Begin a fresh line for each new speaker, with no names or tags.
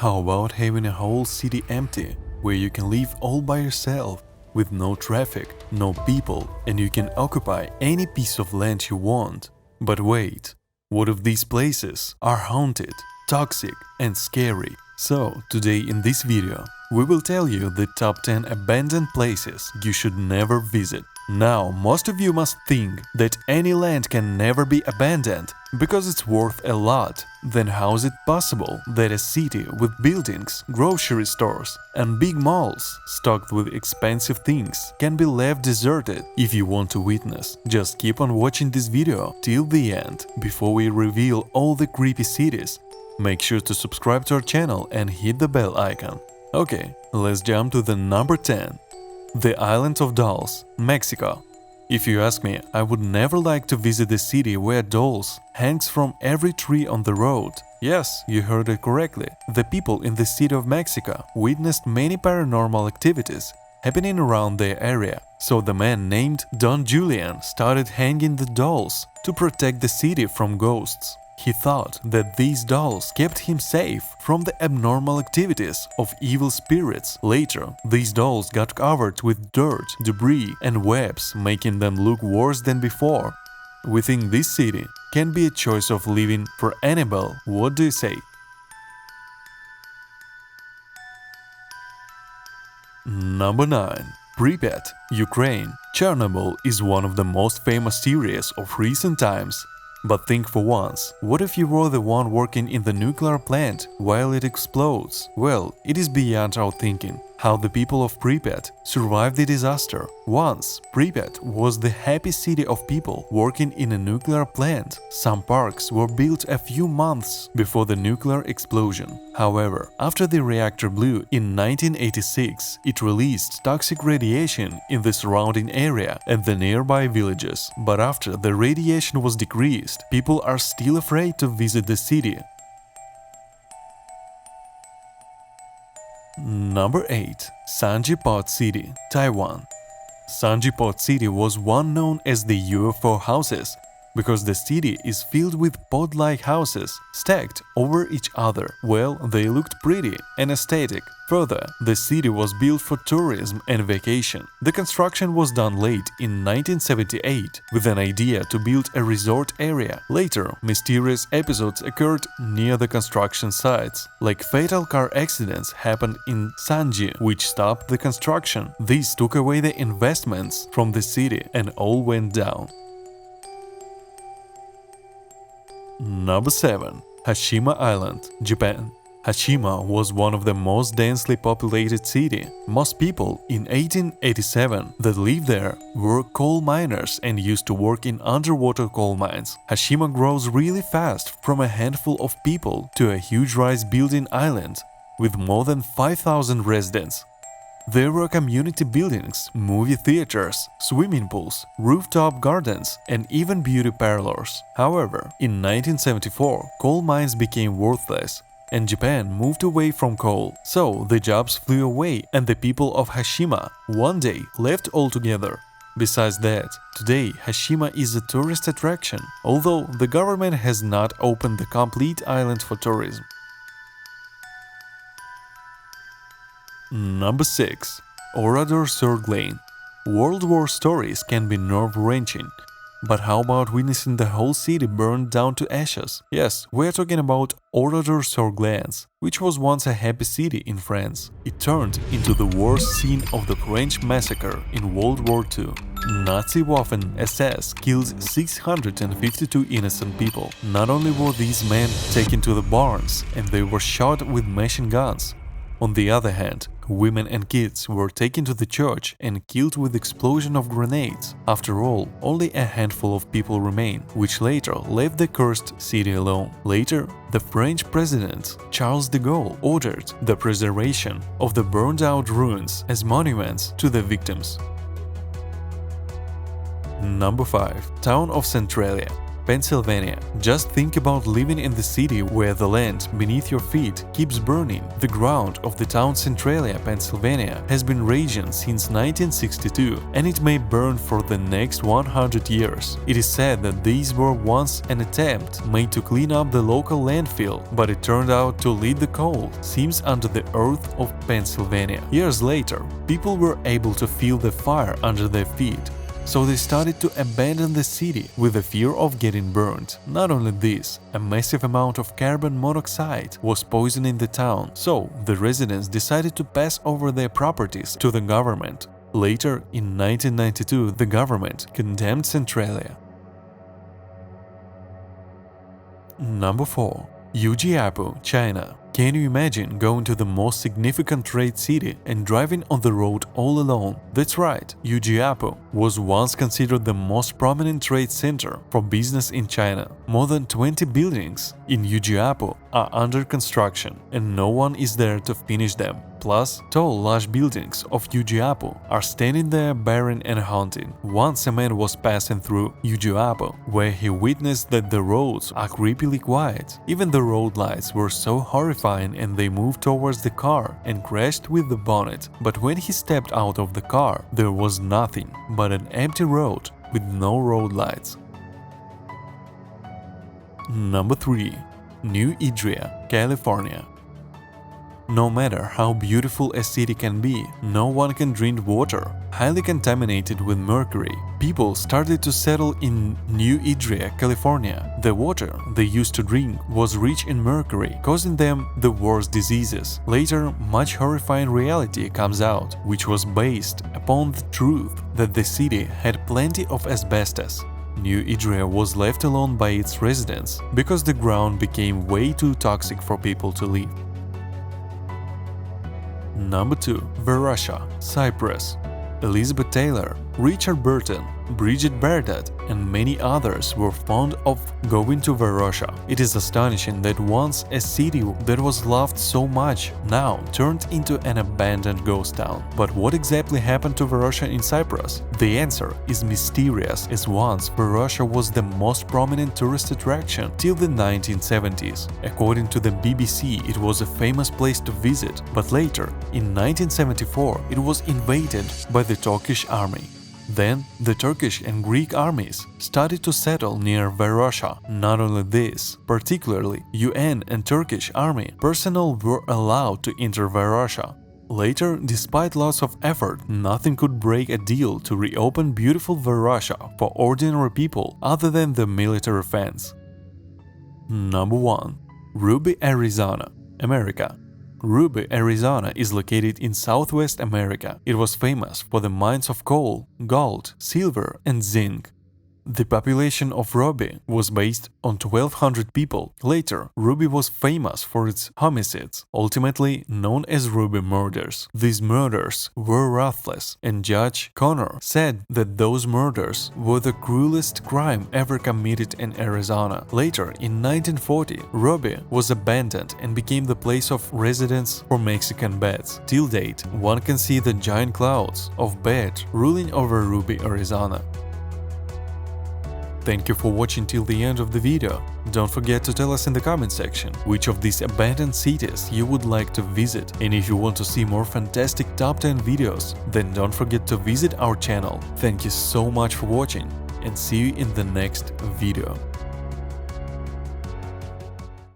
How about having a whole city empty, where you can live all by yourself, with no traffic, no people, and you can occupy any piece of land you want? But wait, what if these places are haunted, toxic, and scary? So, today in this video, we will tell you the top 10 abandoned places you should never visit. Now, most of you must think that any land can never be abandoned because it's worth a lot. Then how is it possible that a city with buildings, grocery stores, and big malls stocked with expensive things can be left deserted? If you want to witness, just keep on watching this video till the end. Before we reveal all the creepy cities, make sure to subscribe to our channel and hit the bell icon. Okay, let's jump to the number 10. The Island of Dolls, Mexico. If you ask me, I would never like to visit a city where dolls hangs from every tree on the road. Yes, you heard it correctly. The people in the city of Mexico witnessed many paranormal activities happening around their area. So the man named Don Julian started hanging the dolls to protect the city from ghosts. He thought that these dolls kept him safe from the abnormal activities of evil spirits. Later, these dolls got covered with dirt, debris, and webs, making them look worse than before. We think this city can be a choice of living for Annabelle. What do you say? Number 9. Pripyat, Ukraine. Chernobyl is one of the most famous series of recent times. But think for once, what if you were the one working in the nuclear plant while it explodes? Well, it is beyond our thinking how the people of Pripyat survived the disaster. Once, Pripyat was the happy city of people working in a nuclear plant. Some parks were built a few months before the nuclear explosion. However, after the reactor blew in 1986, it released toxic radiation in the surrounding area and the nearby villages. But after the radiation was decreased, people are still afraid to visit the city. Number 8. Sanji Pot City, Taiwan. Sanji Pot City was once known as the UFO houses because the city is filled with pod-like houses stacked over each other. Well, they looked pretty and aesthetic. Further, the city was built for tourism and vacation. The construction was done late in 1978 with an idea to build a resort area. Later, mysterious episodes occurred near the construction sites, like fatal car accidents happened in Sanji, which stopped the construction. These took away the investments from the city and all went down. Number 7. Hiroshima Island, Japan. Hiroshima was one of the most densely populated cities. Most people in 1887 that lived there were coal miners and used to work in underwater coal mines. Hiroshima grows really fast from a handful of people to a huge rice-building island with more than 5,000 residents. There were community buildings, movie theaters, swimming pools, rooftop gardens, and even beauty parlors. However, in 1974, coal mines became worthless, and Japan moved away from coal. So the jobs flew away, and the people of Hiroshima one day left altogether. Besides that, today Hiroshima is a tourist attraction, although the government has not opened the complete island for tourism. Number 6. Oradour-sur-Glane. World War stories can be nerve-wrenching, but how about witnessing the whole city burned down to ashes? Yes, we're talking about Oradour-sur-Glane, which was once a happy city in France. It turned into the worst scene of the French massacre in World War II. Nazi Waffen SS killed 652 innocent people. Not only were these men taken to the barns and they were shot with machine guns, on the other hand, women and kids were taken to the church and killed with explosion of grenades. After all, only a handful of people remain, which later left the cursed city alone. Later, the French president Charles de Gaulle ordered the preservation of the burned-out ruins as monuments to the victims. Number 5. Town of Centralia. Pennsylvania. Just think about living in the city where the land beneath your feet keeps burning. The ground of the town Centralia, Pennsylvania has been raging since 1962, and it may burn for the next 100 years. It is said that these were once an attempt made to clean up the local landfill, but it turned out to lead the coal seams under the earth of Pennsylvania. Years later, people were able to feel the fire under their feet, so they started to abandon the city with the fear of getting burned. Not only this, a massive amount of carbon monoxide was poisoning the town, so the residents decided to pass over their properties to the government. Later, in 1992, the government condemned Centralia. Number 4. Ujiapu, China. Can you imagine going to the most significant trade city and driving on the road all alone? That's right, Ujiapu was once considered the most prominent trade center for business in China. More than 20 buildings in Ujiapu are under construction, and no one is there to finish them. Plus, tall, large buildings of Ujiapu are standing there barren and haunting. Once a man was passing through Ujiapu, where he witnessed that the roads are creepily quiet. Even the road lights were so horrifying, and they moved towards the car and crashed with the bonnet. But when he stepped out of the car, there was nothing but an empty road with no road lights. Number 3. New Iberia, California. No matter how beautiful a city can be, no one can drink water highly contaminated with mercury. People started to settle in New Iberia, California. The water they used to drink was rich in mercury, causing them the worst diseases. Later, much horrifying reality comes out, which was based upon the truth that the city had plenty of asbestos. New Iberia was left alone by its residents because the ground became way too toxic for people to live. Number 2. Varosha, Cyprus. Elizabeth Taylor, Richard Burton, Bridget Bardot, and many others were fond of going to Varosha. It is astonishing that once a city that was loved so much now turned into an abandoned ghost town. But what exactly happened to Varosha in Cyprus? The answer is mysterious, as once Varosha was the most prominent tourist attraction till the 1970s. According to the BBC, it was a famous place to visit, but later, in 1974, it was invaded by the Turkish army. Then, the Turkish and Greek armies started to settle near Varosha. Not only this, particularly UN and Turkish army personnel were allowed to enter Varosha. Later, despite lots of effort, nothing could break a deal to reopen beautiful Varosha for ordinary people other than the military fans. Number 1. Ruby, Arizona, America. Ruby, Arizona is located in Southwest America. It was famous for the mines of coal, gold, silver, and zinc. The population of Ruby was based on 1,200 people. Later, Ruby was famous for its homicides, ultimately known as Ruby murders. These murders were ruthless, and Judge Connor said that those murders were the cruelest crime ever committed in Arizona. Later, in 1940, Ruby was abandoned and became the place of residence for Mexican bats. Till date, one can see the giant clouds of bat ruling over Ruby, Arizona. Thank you for watching till the end of the video. Don't forget to tell us in the comment section which of these abandoned cities you would like to visit. And if you want to see more fantastic top 10 videos, then don't forget to visit our channel. Thank you so much for watching, and see you in the next video.